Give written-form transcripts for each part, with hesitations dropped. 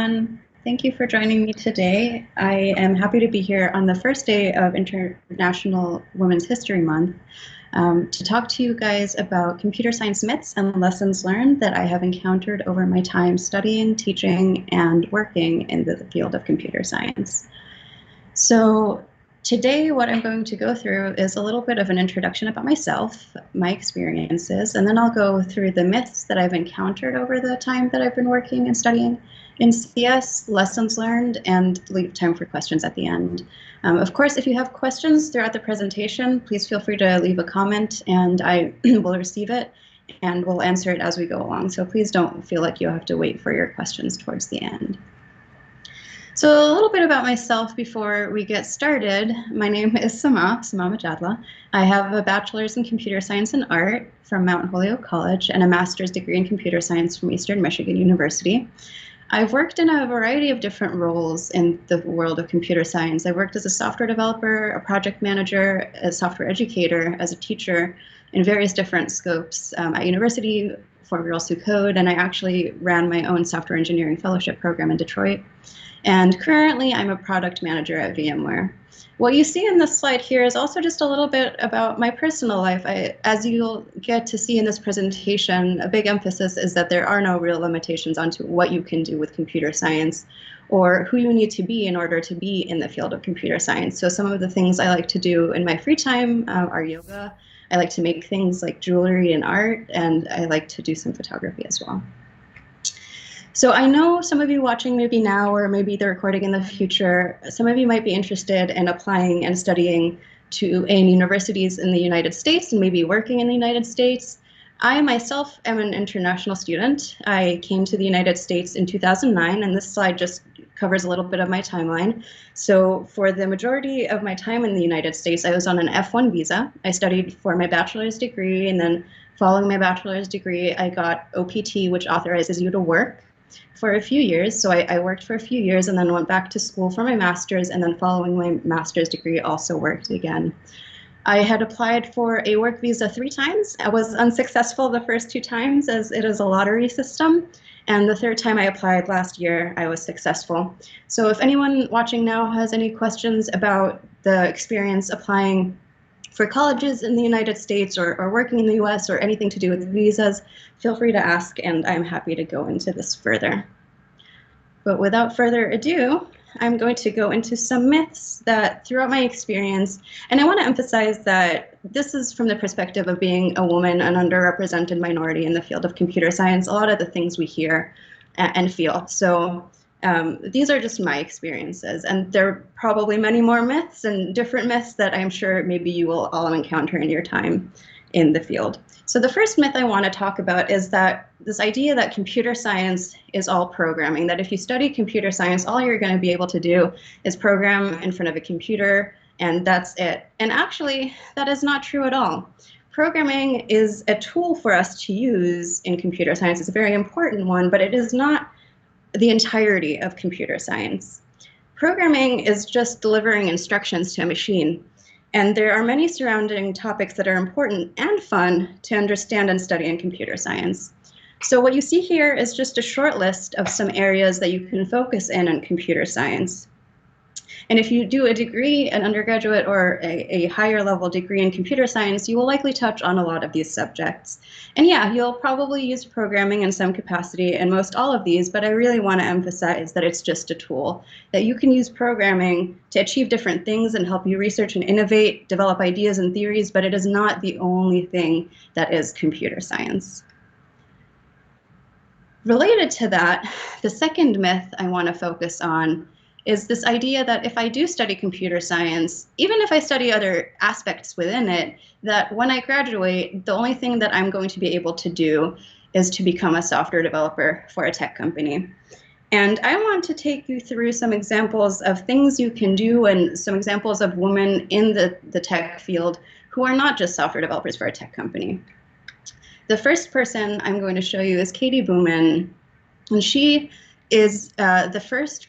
everyone. Thank you for joining me today. I am happy to be here on the first day of International Women's History Month to talk to you guys about computer science myths and lessons learned that I have encountered over my time studying, teaching, and working in the field of computer science. So today what I'm going to go through is a little bit of an introduction about myself, my experiences, and then I'll go through the myths that I've encountered over the time that I've been working and studying in CS, lessons learned, and leave time for questions at the end. Of course, if you have questions throughout the presentation, please feel free to leave a comment and I will receive it and we'll answer it as we go along. So please don't feel like you have to wait for your questions towards the end. So a little bit about myself before we get started. My name is Samah Majadla. I have a bachelor's in computer science and art from Mount Holyoke College and a master's degree in computer science from Eastern Michigan University. I've worked in a variety of different roles in the world of computer science. I worked as a software developer, a project manager, a software educator, as a teacher in various different scopes at university for Girls Who Code, and I actually ran my own software engineering fellowship program in Detroit. And currently I'm a product manager at VMware. What you see in this slide here is also just a little bit about my personal life. As you'll get to see in this presentation, a big emphasis is that there are no real limitations onto what you can do with computer science or who you need to be in order to be in the field of computer science. So some of the things I like to do in my free time are yoga. I like to make things like jewelry and art, and I like to do some photography as well. So I know some of you watching maybe now or maybe the recording in the future, some of you might be interested in applying and studying in universities in the United States and maybe working in the United States. I myself am an international student. I came to the United States in 2009, and this slide just covers a little bit of my timeline. So for the majority of my time in the United States, I was on an F1 visa. I studied for my bachelor's degree, and then following my bachelor's degree, I got OPT, which authorizes you to work for a few years. So I worked for a few years and then went back to school for my master's, and then following my master's degree also worked again. I had applied for a work visa 3 times. I was unsuccessful the first 2 times as it is a lottery system. And the 3rd time I applied last year, I was successful. So if anyone watching now has any questions about the experience applying for colleges in the United States or working in the US or anything to do with visas, feel free to ask and I'm happy to go into this further. But without further ado, I'm going to go into some myths that throughout my experience, and I want to emphasize that this is from the perspective of being a woman, an underrepresented minority in the field of computer science, a lot of the things we hear and feel. So these are just my experiences, and there are probably many more myths and different myths that I'm sure maybe you will all encounter in your time in the field. So the first myth I want to talk about is that this idea that computer science is all programming, that if you study computer science, all you're going to be able to do is program in front of a computer and that's it. And actually, that is not true at all. Programming is a tool for us to use in computer science. It's a very important one, but it is not the entirety of computer science. Programming is just delivering instructions to a machine. And there are many surrounding topics that are important and fun to understand and study in computer science. So what you see here is just a short list of some areas that you can focus in computer science. And if you do a degree, an undergraduate or a higher level degree in computer science, you will likely touch on a lot of these subjects. And yeah, you'll probably use programming in some capacity in most all of these, but I really want to emphasize that it's just a tool, that you can use programming to achieve different things and help you research and innovate, develop ideas and theories, but it is not the only thing that is computer science. Related to that, the second myth I want to focus on is this idea that if I do study computer science, even if I study other aspects within it, that when I graduate, the only thing that I'm going to be able to do is to become a software developer for a tech company. And I want to take you through some examples of things you can do and some examples of women in the tech field who are not just software developers for a tech company. The first person I'm going to show you is Katie Booman, and she is the first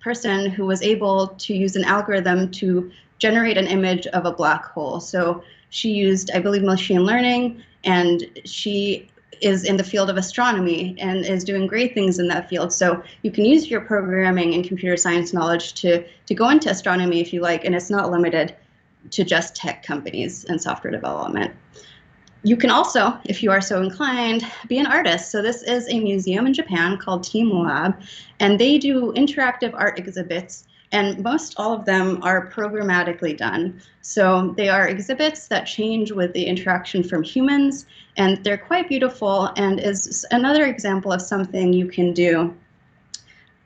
person who was able to use an algorithm to generate an image of a black hole. So she used, I believe, machine learning, and she is in the field of astronomy and is doing great things in that field. So you can use your programming and computer science knowledge to go into astronomy if you like, and it's not limited to just tech companies and software development. You can also, if you are so inclined, be an artist. So this is a museum in Japan called Team Lab, and they do interactive art exhibits, and most all of them are programmatically done. So they are exhibits that change with the interaction from humans, and they're quite beautiful, and is another example of something you can do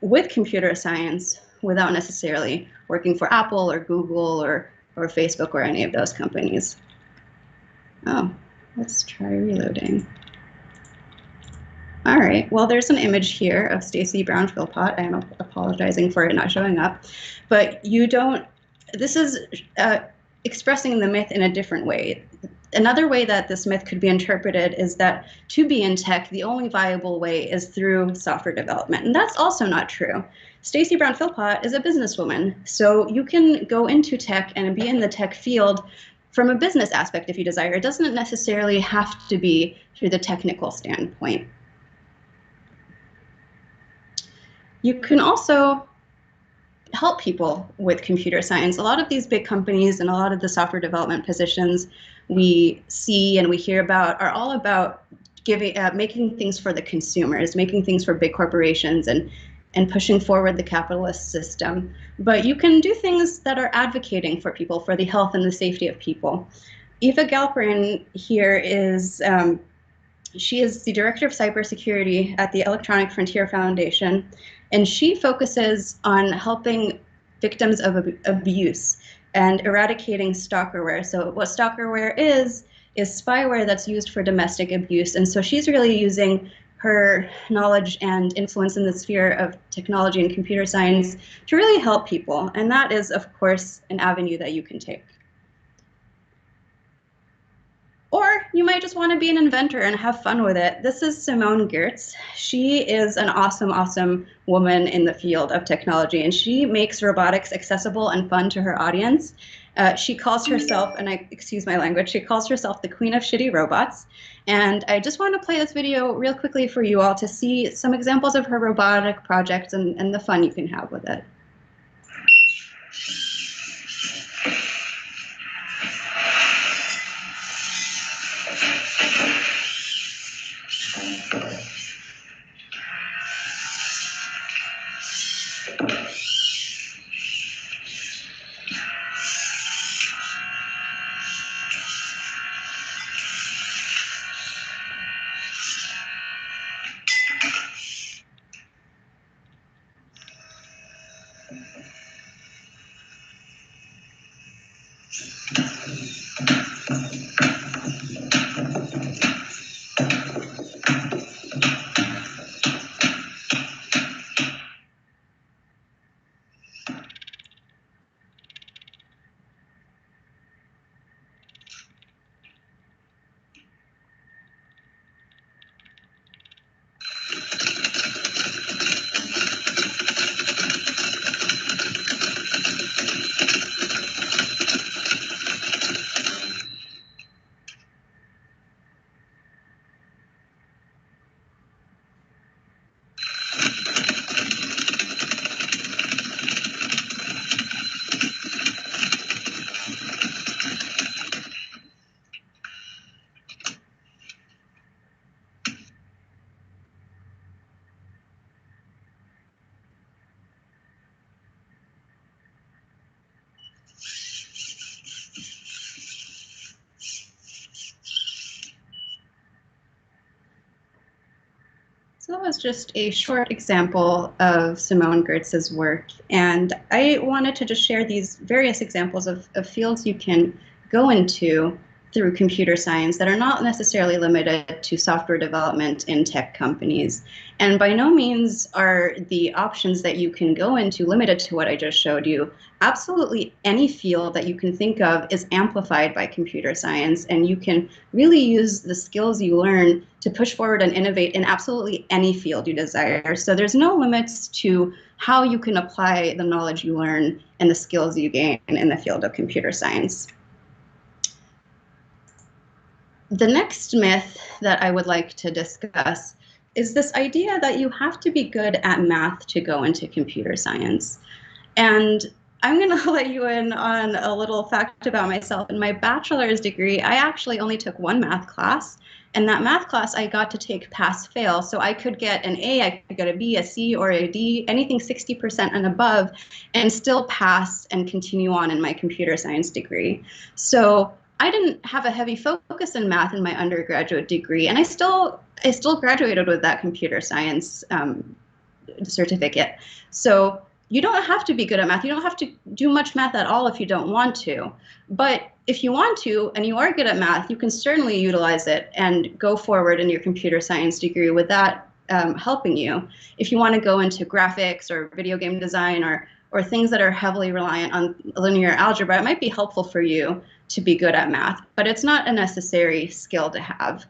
with computer science without necessarily working for Apple or Google or Facebook or any of those companies. Oh. Let's try reloading. All right, well, there's an image here of Stacy Brown-Philpott. I am apologizing for it not showing up, but you don't, this is expressing the myth in a different way. Another way that this myth could be interpreted is that to be in tech, the only viable way is through software development, and that's also not true. Stacy Brown-Philpott is a businesswoman, so you can go into tech and be in the tech field from a business aspect if you desire. It doesn't necessarily have to be through the technical standpoint. You can also help people with computer science. A lot of these big companies and a lot of the software development positions we see and we hear about are all about making things for the consumers, making things for big corporations and pushing forward the capitalist system. But you can do things that are advocating for people, for the health and the safety of people. Eva Galperin here is, she is the Director of Cybersecurity at the Electronic Frontier Foundation, and she focuses on helping victims of abuse and eradicating stalkerware. So what stalkerware is spyware that's used for domestic abuse. And so she's really using her knowledge and influence in the sphere of technology and computer science to really help people. And that is, of course, an avenue that you can take. Or you might just want to be an inventor and have fun with it. This is Simone Gertz. She is an awesome, awesome woman in the field of technology, and she makes robotics accessible and fun to her audience. She calls herself, and excuse my language, she calls herself the Queen of Shitty Robots. And I just want to play this video real quickly for you all to see some examples of her robotic projects and the fun you can have with it. So that was just a short example of Simone Gertz's work, and I wanted to just share these various examples of fields you can go into through computer science that are not necessarily limited to software development in tech companies. And by no means are the options that you can go into limited to what I just showed you. Absolutely any field that you can think of is amplified by computer science, and you can really use the skills you learn to push forward and innovate in absolutely any field you desire. So there's no limits to how you can apply the knowledge you learn and the skills you gain in the field of computer science. The next myth that I would like to discuss is this idea that you have to be good at math to go into computer science. And I'm going to let you in on a little fact about myself. In my bachelor's degree, I actually only took one math class. And that math class I got to take pass fail. So I could get an A, I could get a B, a C, or a D, anything 60% and above, and still pass and continue on in my computer science degree. So I didn't have a heavy focus in math in my undergraduate degree, and I still graduated with that computer science certificate. So you don't have to be good at math. You don't have to do much math at all if you don't want to. But if you want to and you are good at math, you can certainly utilize it and go forward in your computer science degree with that helping you. If you want to go into graphics or video game design or things that are heavily reliant on linear algebra, it might be helpful for you to be good at math, but it's not a necessary skill to have.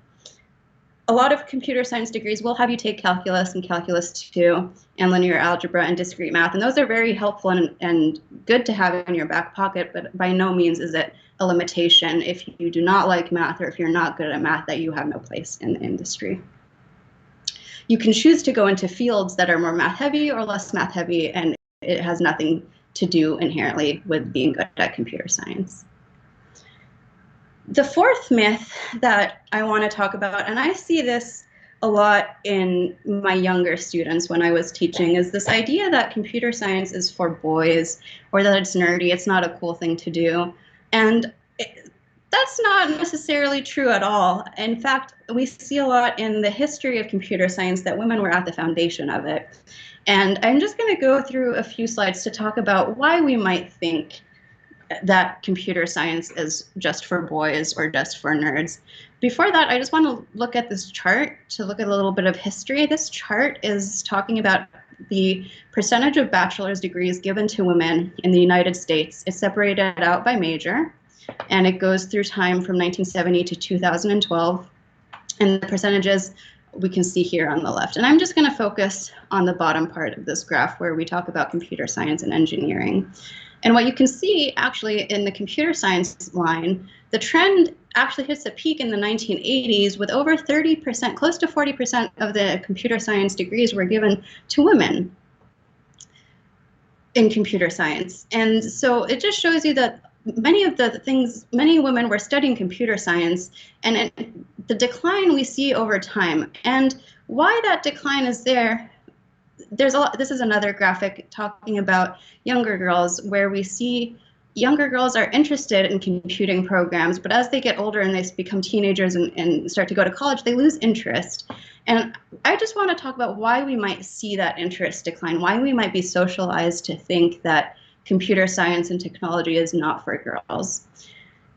A lot of computer science degrees will have you take calculus and calculus 2 and linear algebra and discrete math, and those are very helpful and good to have in your back pocket, but by no means is it a limitation if you do not like math or if you're not good at math that you have no place in the industry. You can choose to go into fields that are more math heavy or less math heavy, and it has nothing to do inherently with being good at computer science. The fourth myth that I want to talk about, and I see this a lot in my younger students when I was teaching, is this idea that computer science is for boys or that it's nerdy, it's not a cool thing to do. And that's not necessarily true at all. In fact, we see a lot in the history of computer science that women were at the foundation of it. And I'm just going to go through a few slides to talk about why we might think that computer science is just for boys or just for nerds. Before that, I just want to look at this chart to look at a little bit of history. This chart is talking about the percentage of bachelor's degrees given to women in the United States. It's separated out by major, and it goes through time from 1970 to 2012. And the percentages we can see here on the left. And I'm just going to focus on the bottom part of this graph where we talk about computer science and engineering. And what you can see actually in the computer science line, the trend actually hits a peak in the 1980s with over 30%, close to 40% of the computer science degrees were given to women in computer science. And so it just shows you that many women were studying computer science, and the decline we see over time. And why that decline is there, this is another graphic talking about younger girls, where we see younger girls are interested in computing programs, but as they get older and they become teenagers and start to go to college, they lose interest. And I just want to talk about why we might see that interest decline, why we might be socialized to think that computer science and technology is not for girls.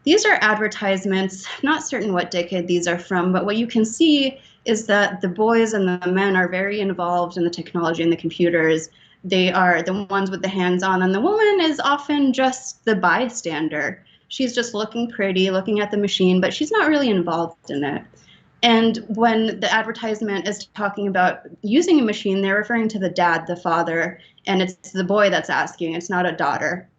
These are advertisements. I'm not certain what decade these are from, but what you can see is that the boys and the men are very involved in the technology and the computers. They are the ones with the hands-on, and the woman is often just the bystander. She's just looking pretty, looking at the machine, but she's not really involved in it. And when the advertisement is talking about using a machine, they're referring to the dad, the father, and it's the boy that's asking, it's not a daughter.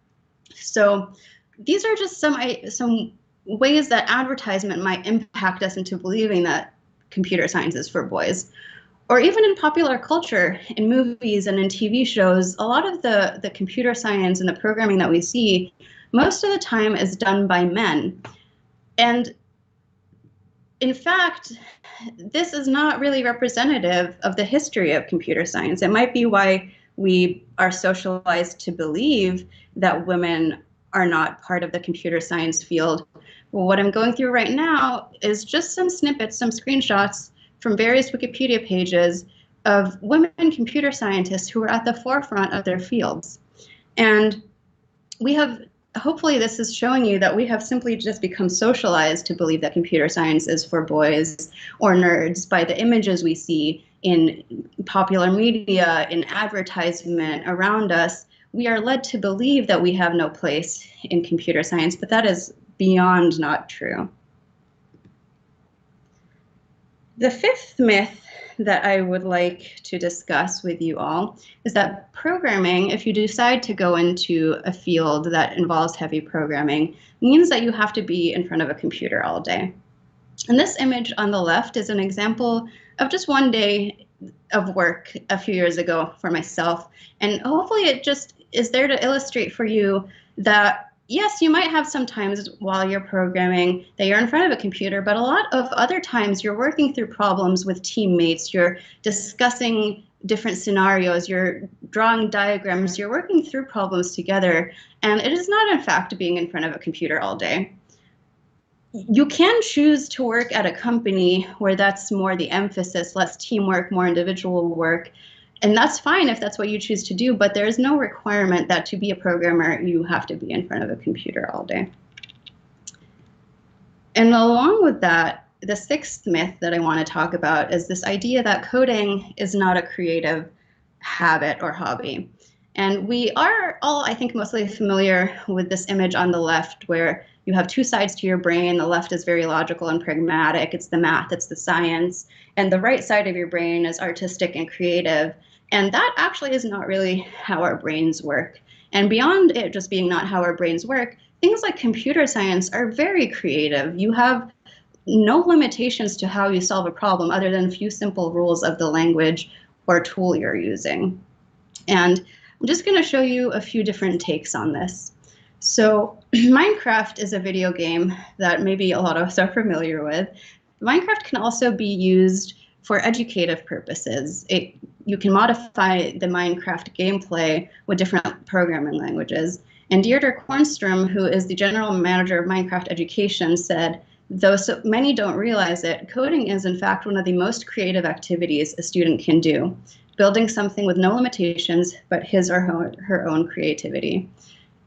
So these are just some ways that advertisement might impact us into believing that computer science is for boys. Or even in popular culture, in movies and in TV shows, a lot of the computer science and the programming that we see, most of the time is done by men. And in fact, this is not really representative of the history of computer science. It might be why we are socialized to believe that women are not part of the computer science field. Well, what I'm going through right now is just some snippets, some screenshots from various Wikipedia pages of women computer scientists who are at the forefront of their fields. And we have, hopefully this is showing you that we have simply just become socialized to believe that computer science is for boys or nerds by the images we see in popular media, in advertisement around us. We are led to believe that we have no place in computer science, but that is beyond not true. The fifth myth that I would like to discuss with you all is that programming, if you decide to go into a field that involves heavy programming, means that you have to be in front of a computer all day. And this image on the left is an example of just one day of work a few years ago for myself. And hopefully it just is there to illustrate for you that yes, you might have some times while you're programming that you're in front of a computer, but a lot of other times you're working through problems with teammates, you're discussing different scenarios, you're drawing diagrams, you're working through problems together. And it is not, in fact, being in front of a computer all day. You can choose to work at a company where that's more the emphasis, less teamwork, more individual work. And that's fine if that's what you choose to do, but there is no requirement that to be a programmer, you have to be in front of a computer all day. And along with that, the sixth myth that I want to talk about is this idea that coding is not a creative habit or hobby. And we are all, I think, mostly familiar with this image on the left where you have two sides to your brain. The left is very logical and pragmatic. It's the math, it's the science. And the right side of your brain is artistic and creative. And that actually is not really how our brains work. And beyond it just being not how our brains work, things like computer science are very creative. You have no limitations to how you solve a problem other than a few simple rules of the language or tool you're using. And I'm just going to show you a few different takes on this. So Minecraft is a video game that maybe a lot of us are familiar with. Minecraft can also be used for educative purposes. You can modify the Minecraft gameplay with different programming languages. And Deirdre Kornstrom, who is the general manager of Minecraft Education, said, though so many don't realize it, coding is in fact one of the most creative activities a student can do, building something with no limitations but his or her own creativity.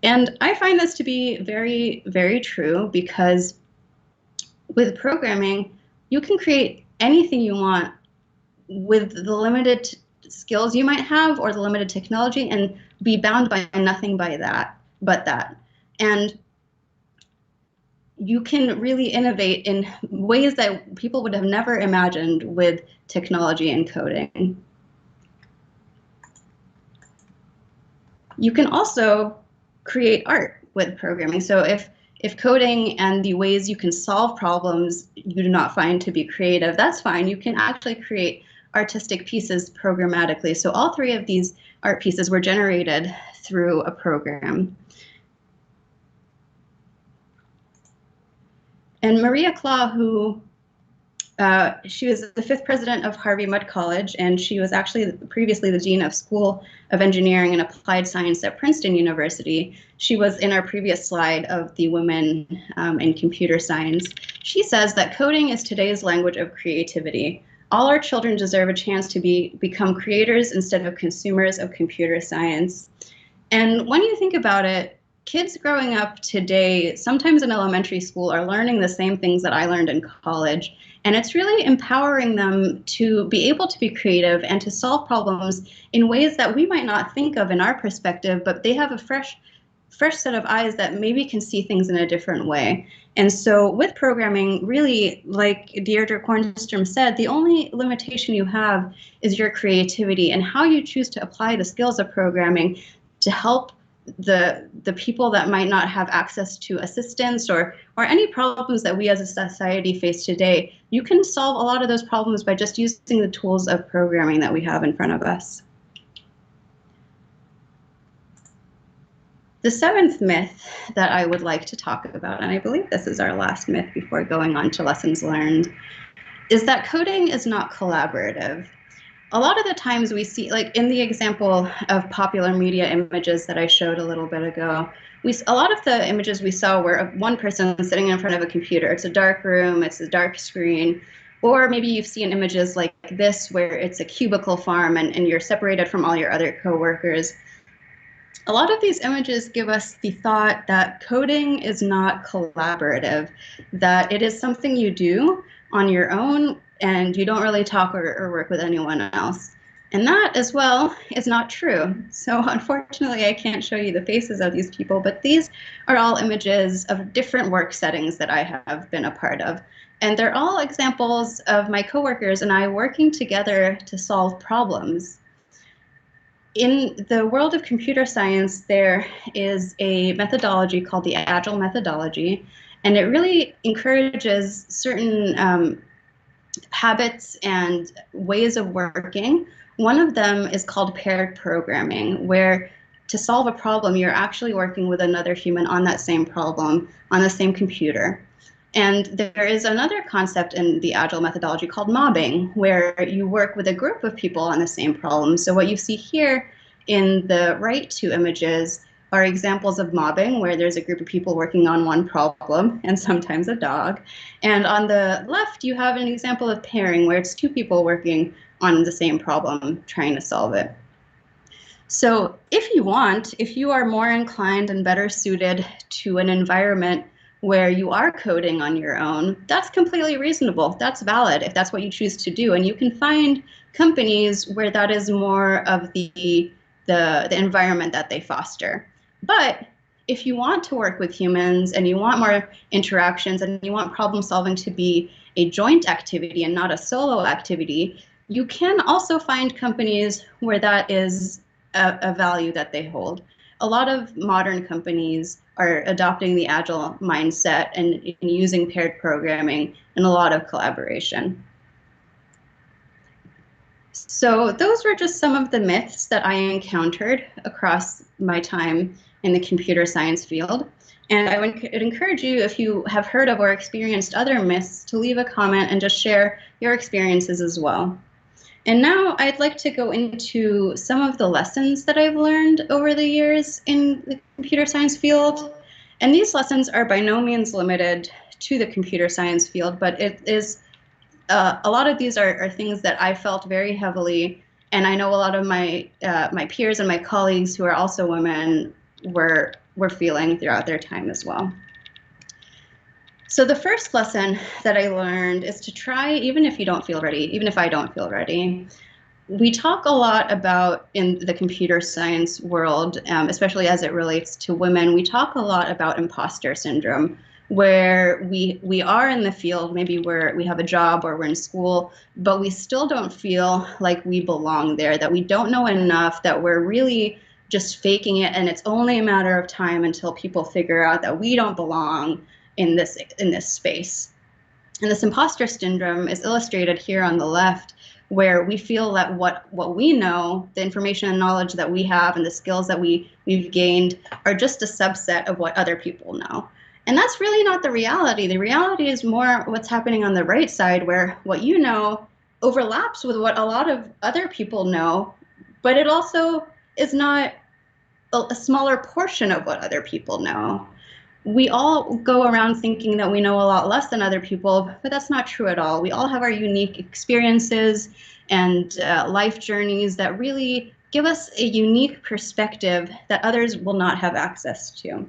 And I find this to be very, very true because with programming, you can create anything you want with the limited skills you might have or the limited technology and be bound by nothing but that. And you can really innovate in ways that people would have never imagined with technology and coding. You can also create art with programming. So if coding and the ways you can solve problems you do not find to be creative, that's fine. You can actually create artistic pieces programmatically. So all three of these art pieces were generated through a program. And Maria Klaw, who she was the 5th president of Harvey Mudd College, and she was actually previously the dean of School of Engineering and Applied Science at Princeton University. She was in our previous slide of the women in computer science. She says that coding is today's language of creativity. All our children deserve a chance to become creators instead of consumers of computer science. And when you think about it, kids growing up today, sometimes in elementary school, are learning the same things that I learned in college. And it's really empowering them to be able to be creative and to solve problems in ways that we might not think of in our perspective, but they have a fresh set of eyes that maybe can see things in a different way. And so with programming, really, like Deirdre Kornstrom said, the only limitation you have is your creativity and how you choose to apply the skills of programming to help the people that might not have access to assistance or any problems that we as a society face today. You can solve a lot of those problems by just using the tools of programming that we have in front of us. The 7th myth that I would like to talk about, and I believe this is our last myth before going on to lessons learned, is that coding is not collaborative. A lot of the times we see, like in the example of popular media images that I showed a little bit ago, a lot of the images we saw were of one person sitting in front of a computer. It's a dark room, it's a dark screen, or maybe you've seen images like this where it's a cubicle farm and you're separated from all your other coworkers. A lot of these images give us the thought that coding is not collaborative, that it is something you do on your own and you don't really talk or work with anyone else. And that as well is not true. So unfortunately, I can't show you the faces of these people, but these are all images of different work settings that I have been a part of. And they're all examples of my coworkers and I working together to solve problems. In the world of computer science, there is a methodology called the Agile Methodology, And it really encourages certain habits and ways of working. One of them is called paired programming, where to solve a problem, you're actually working with another human on that same problem, on the same computer. And there is another concept in the Agile methodology called mobbing, where you work with a group of people on the same problem. So what you see here in the right two images are examples of mobbing, where there's a group of people working on one problem, and sometimes a dog. And on the left, you have an example of pairing, where it's two people working on the same problem, trying to solve it. So if you want, if you are more inclined and better suited to an environment where you are coding on your own, that's completely reasonable. That's valid if that's what you choose to do. And you can find companies where that is more of the environment that they foster. But if you want to work with humans and you want more interactions and you want problem solving to be a joint activity and not a solo activity, you can also find companies where that is a value that they hold. A lot of modern companies are adopting the Agile mindset and using paired programming and a lot of collaboration. So those were just some of the myths that I encountered across my time in the computer science field. And I would encourage you, if you have heard of or experienced other myths, to leave a comment and just share your experiences as well. And now I'd like to go into some of the lessons that I've learned over the years in the computer science field. And these lessons are by no means limited to the computer science field, but it is a lot of these are things that I felt very heavily, and I know a lot of my my peers and my colleagues who are also women were feeling throughout their time as well. So the first lesson that I learned is to try, even if you don't feel ready, even if I don't feel ready. We talk a lot about, in the computer science world, especially as it relates to women, we talk a lot about imposter syndrome, where we are in the field, maybe we have a job or we're in school, but we still don't feel like we belong there, that we don't know enough, that we're really just faking it, and it's only a matter of time until people figure out that we don't belong in this space. And this imposter syndrome is illustrated here on the left, where we feel that what we know, the information and knowledge that we have and the skills that we've gained are just a subset of what other people know. And that's really not the reality. The reality is more what's happening on the right side, where what you know overlaps with what a lot of other people know, but it also is not a smaller portion of what other people know. We all go around thinking that we know a lot less than other people, but that's not true at all. We all have our unique experiences and life journeys that really give us a unique perspective that others will not have access to.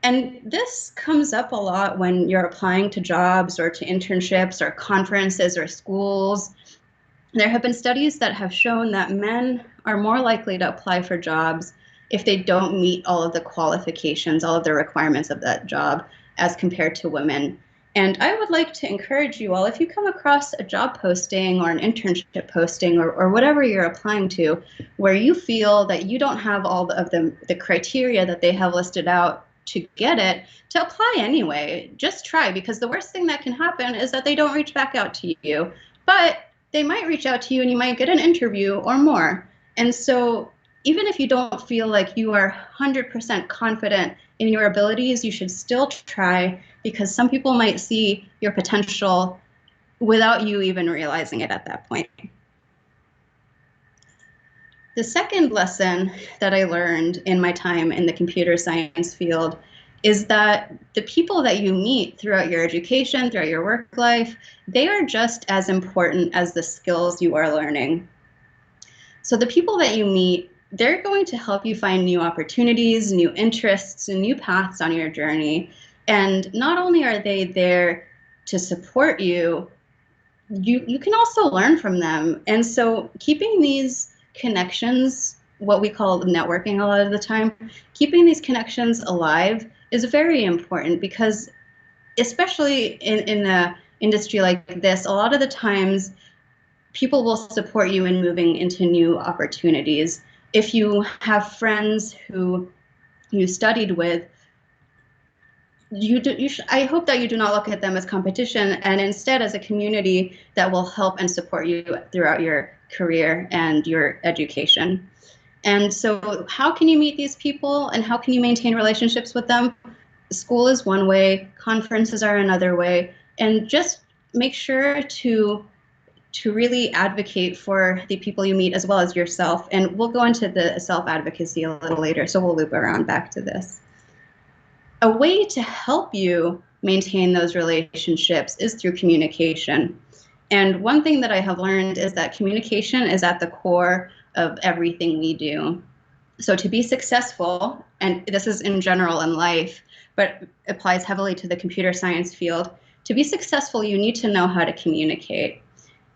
And this comes up a lot when you're applying to jobs or to internships or conferences or schools. There have been studies that have shown that men are more likely to apply for jobs if they don't meet all of the qualifications, all of the requirements of that job, as compared to women. And I would like to encourage you all, if you come across a job posting or an internship posting or whatever you're applying to, where you feel that you don't have all of the criteria that they have listed out to get it, to apply anyway. Just try, because the worst thing that can happen is that they don't reach back out to you. But they might reach out to you and you might get an interview or more. And so even if you don't feel like you are 100% confident in your abilities, you should still try, because some people might see your potential without you even realizing it at that point. The second lesson that I learned in my time in the computer science field is that the people that you meet throughout your education, throughout your work life, they are just as important as the skills you are learning. So the people that you meet, they're going to help you find new opportunities, new interests, and new paths on your journey. And not only are they there to support you, you can also learn from them. And so keeping these connections, what we call networking a lot of the time, keeping these connections alive is very important, because especially in an industry like this, a lot of the times people will support you in moving into new opportunities. If you have friends who you studied with, I hope that you do not look at them as competition, and instead as a community that will help and support you throughout your career and your education. And so how can you meet these people and how can you maintain relationships with them? School is one way, conferences are another way, and just make sure to really advocate for the people you meet as well as yourself. And we'll go into the self-advocacy a little later, so we'll loop around back to this. A way to help you maintain those relationships is through communication. And one thing that I have learned is that communication is at the core of everything we do. So to be successful, and this is in general in life, but applies heavily to the computer science field, to be successful, you need to know how to communicate.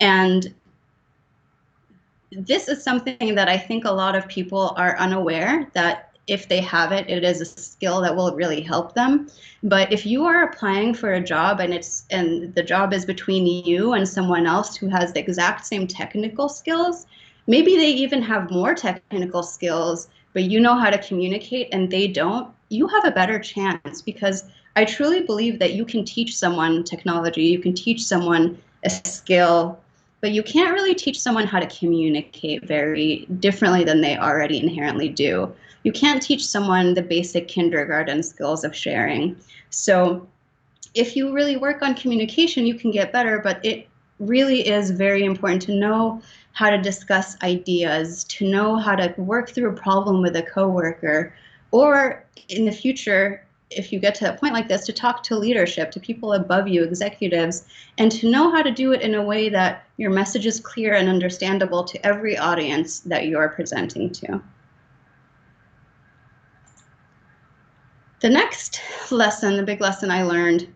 And this is something that I think a lot of people are unaware that if they have it, it is a skill that will really help them. But if you are applying for a job and the job is between you and someone else who has the exact same technical skills, maybe they even have more technical skills, but you know how to communicate and they don't, you have a better chance, because I truly believe that you can teach someone technology, you can teach someone a skill, but you can't really teach someone how to communicate very differently than they already inherently do. You can't teach someone the basic kindergarten skills of sharing. So if you really work on communication, you can get better, but it really is very important to know how to discuss ideas, to know how to work through a problem with a coworker, or in the future, if you get to a point like this, to talk to leadership, to people above you, executives, and to know how to do it in a way that your message is clear and understandable to every audience that you're presenting to. The next lesson, the big lesson I learned,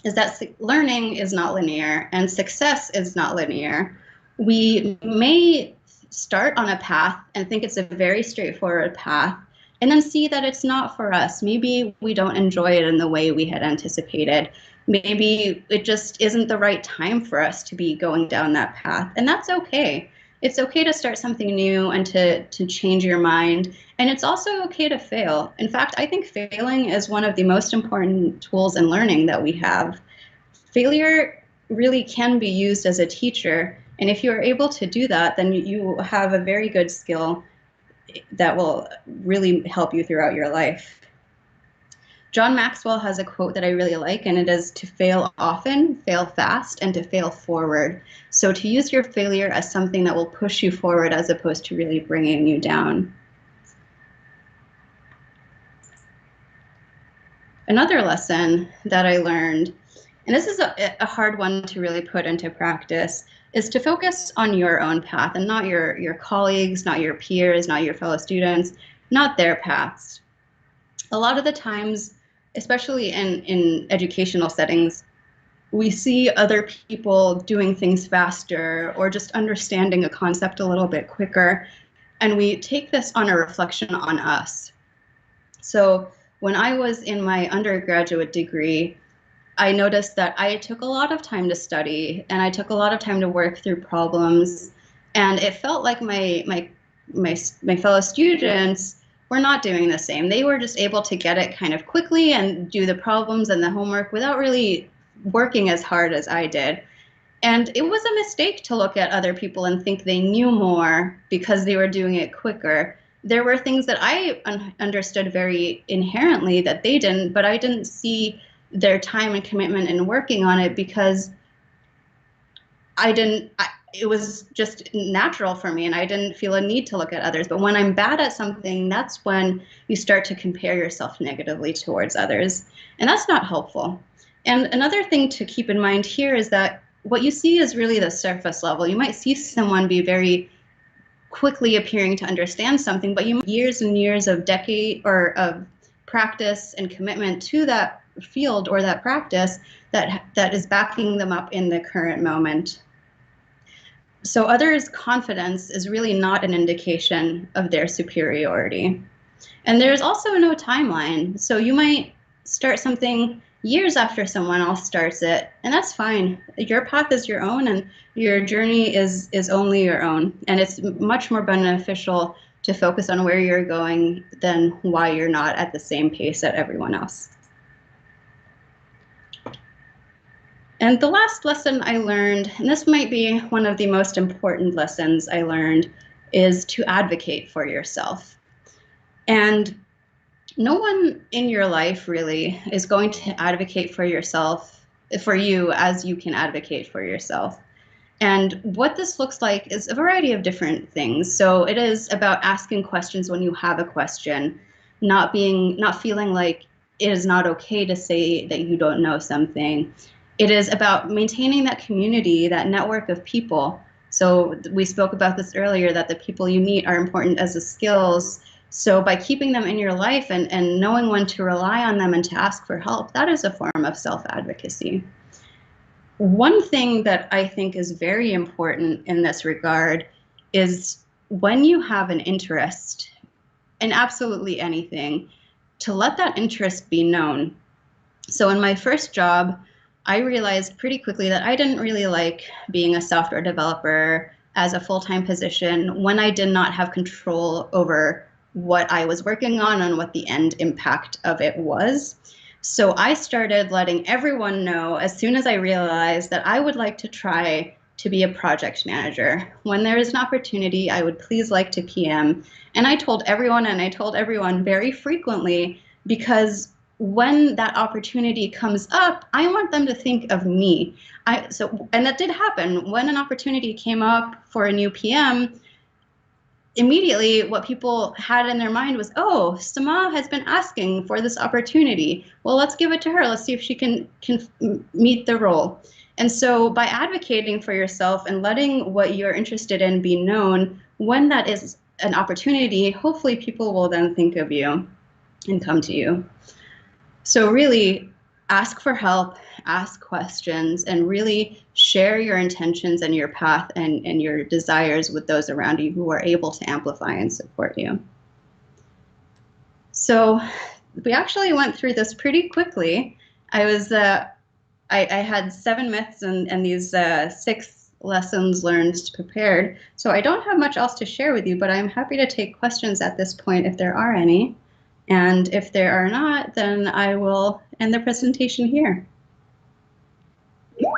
is that learning is not linear and success is not linear. We may start on a path and think it's a very straightforward path, and then see that it's not for us. Maybe we don't enjoy it in the way we had anticipated. Maybe it just isn't the right time for us to be going down that path, and that's okay. It's okay to start something new and to change your mind. And it's also okay to fail. In fact, I think failing is one of the most important tools in learning that we have. Failure really can be used as a teacher. And if you're able to do that, then you have a very good skill that will really help you throughout your life. John Maxwell has a quote that I really like, and it is to fail often, fail fast, and to fail forward. So to use your failure as something that will push you forward as opposed to really bringing you down. Another lesson that I learned, and this is a hard one to really put into practice, is to focus on your own path and not your colleagues, not your peers, not your fellow students, not their paths. A lot of the times, especially in educational settings, we see other people doing things faster or just understanding a concept a little bit quicker, and we take this on a reflection on us. So when I was in my undergraduate degree, I noticed that I took a lot of time to study and I took a lot of time to work through problems, and it felt like my fellow students were not doing the same. They were just able to get it kind of quickly and do the problems and the homework without really working as hard as I did. And it was a mistake to look at other people and think they knew more because they were doing it quicker. There were things that I understood very inherently that they didn't, but I didn't see their time and commitment in working on it because it was just natural for me and I didn't feel a need to look at others. But when I'm bad at something, that's when you start to compare yourself negatively towards others. And that's not helpful. And another thing to keep in mind here is that what you see is really the surface level. You might see someone be very quickly appearing to understand something, but you have years and years of of practice and commitment to that field or that practice that is backing them up in the current moment. So others' confidence is really not an indication of their superiority. And there's also no timeline. So you might start something years after someone else starts it, and that's fine. Your path is your own and your journey is only your own. And it's much more beneficial to focus on where you're going than why you're not at the same pace as everyone else. And the last lesson I learned, and this might be one of the most important lessons I learned, is to advocate for yourself. And no one in your life really is going to advocate for yourself, for you, as you can advocate for yourself. And what this looks like is a variety of different things. So it is about asking questions when you have a question, not feeling like it is not okay to say that you don't know something. It is about maintaining that community, that network of people. So we spoke about this earlier, that the people you meet are important as the skills. So by keeping them in your life and knowing when to rely on them and to ask for help, that is a form of self-advocacy. One thing that I think is very important in this regard is when you have an interest in absolutely anything, to let that interest be known. So in my first job, I realized pretty quickly that I didn't really like being a software developer as a full-time position when I did not have control over what I was working on and what the end impact of it was. So I started letting everyone know as soon as I realized that I would like to try to be a project manager. When there is an opportunity, I would please like to PM. And I told everyone very frequently, because when that opportunity comes up, I want them to think of me. And that did happen. When an opportunity came up for a new PM, immediately what people had in their mind was, oh, Samah has been asking for this opportunity. Well, let's give it to her. Let's see if she can meet the role. And so by advocating for yourself and letting what you're interested in be known, when that is an opportunity, hopefully people will then think of you and come to you. So really ask for help, ask questions, and really share your intentions and your path and your desires with those around you who are able to amplify and support you. So we actually went through this pretty quickly. I had 7 myths and these 6 lessons learned prepared. So I don't have much else to share with you, but I'm happy to take questions at this point if there are any. And if there are not, then I will end the presentation here. All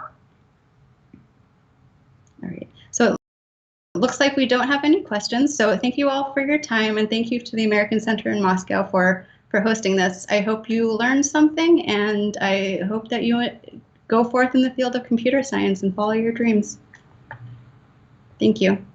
right. So it looks like we don't have any questions. So thank you all for your time, and thank you to the American Center in Moscow for hosting this. I hope you learned something, and I hope that you go forth in the field of computer science and follow your dreams. Thank you.